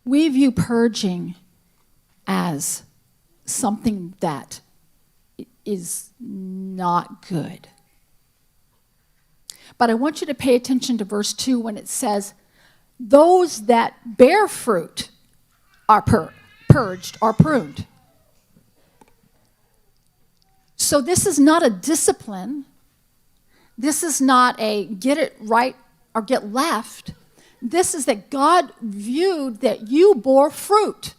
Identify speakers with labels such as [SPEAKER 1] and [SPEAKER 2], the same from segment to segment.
[SPEAKER 1] We view purging as something that is not good. But I want you to pay attention to verse 2 when it says, those that bear fruit are purged or pruned. So this is not a discipline. This is not a get it right or get left. This is that God viewed that you bore fruit.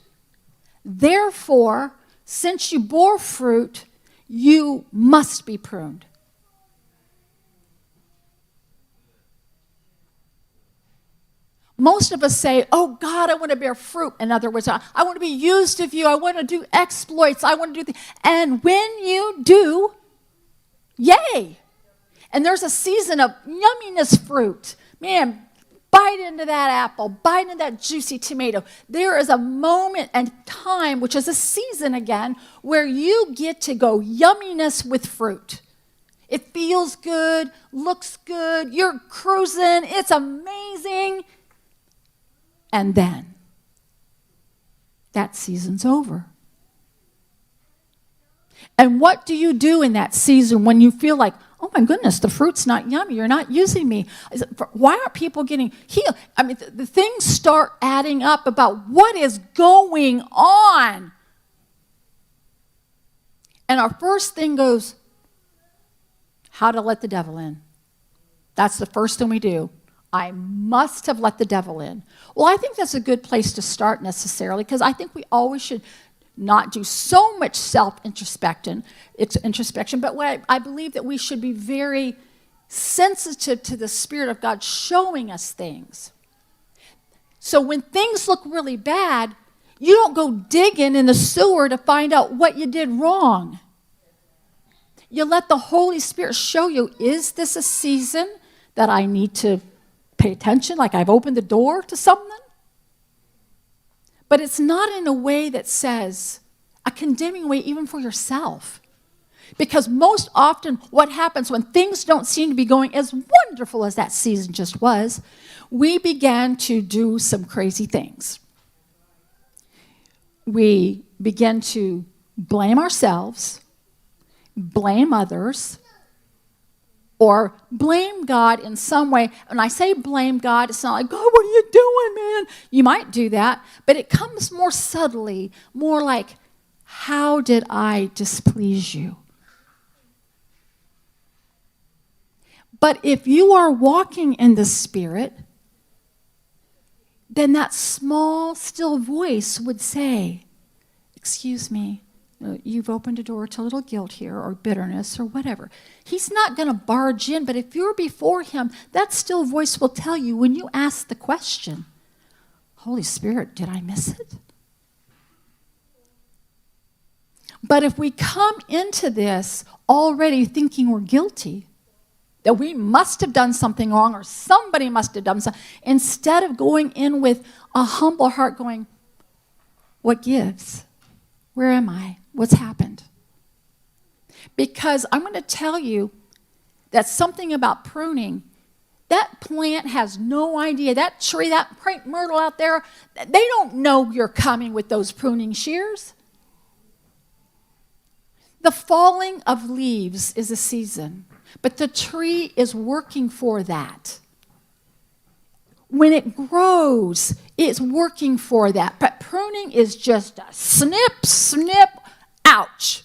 [SPEAKER 1] Therefore, since you bore fruit, you must be pruned. Most of us say, oh God, I want to bear fruit. In other words, I want to be used of you. I want to do exploits. I want to do things. And when you do, yay. And there's a season of yumminess fruit. Man, bite into that apple. Bite into that juicy tomato. There is a moment and time, which is a season again, where you get to go yumminess with fruit. It feels good, looks good. You're cruising. It's amazing. And then that season's over. And what do you do in that season when you feel like, oh my goodness, the fruit's not yummy, you're not using me? Why aren't people getting healed? I mean, the things start adding up about what is going on. And our first thing goes, how to let the devil in. That's the first thing we do. I must have let the devil in. Well, I think that's a good place to start necessarily, because I think we always should not do so much self-introspection. It's introspection, but what I believe that we should be very sensitive to the Spirit of God showing us things. So when things look really bad, you don't go digging in the sewer to find out what you did wrong. You let the Holy Spirit show you, is this a season that I need to pay attention, like I've opened the door to something? But it's not in a way that says, a condemning way even for yourself. Because most often what happens when things don't seem to be going as wonderful as that season just was, we began to do some crazy things. We begin to blame ourselves, blame others, or blame God in some way. When I say blame God, it's not like, God, what are you doing, man? You might do that, but it comes more subtly, more like, how did I displease you? But if you are walking in the Spirit, then that small, still voice would say, excuse me, you've opened a door to a little guilt here, or bitterness, or whatever. He's not going to barge in, but if you're before him, that still voice will tell you when you ask the question, Holy Spirit, did I miss it? But if we come into this already thinking we're guilty, that we must have done something wrong, or somebody must have done something, instead of going in with a humble heart going, what gives? Where am I? What's happened? Because I'm going to tell you that something about pruning, that plant has no idea. That tree, that crepe myrtle out there, they don't know you're coming with those pruning shears. The falling of leaves is a season, but the tree is working for that. When it grows, it's working for that. But pruning is just a snip, snip, ouch.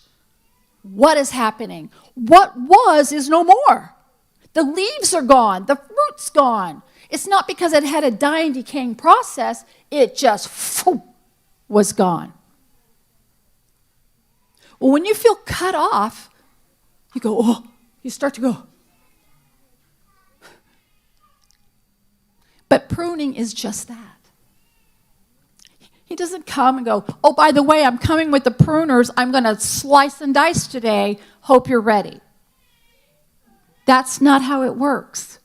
[SPEAKER 1] What is happening? What was is no more. The leaves are gone. The fruit's gone. It's not because it had a dying, decaying process. It just was gone. Well, when you feel cut off, you go, oh, you start to go. But pruning is just that. He doesn't come and go, oh, by the way, I'm coming with the pruners. I'm going to slice and dice today. Hope you're ready. That's not how it works.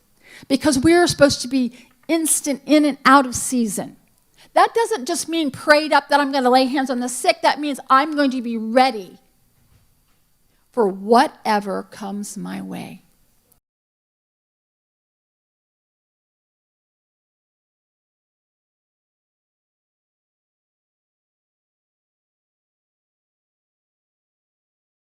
[SPEAKER 1] Because we're supposed to be instant in and out of season. That doesn't just mean prayed up that I'm going to lay hands on the sick. That means I'm going to be ready for whatever comes my way.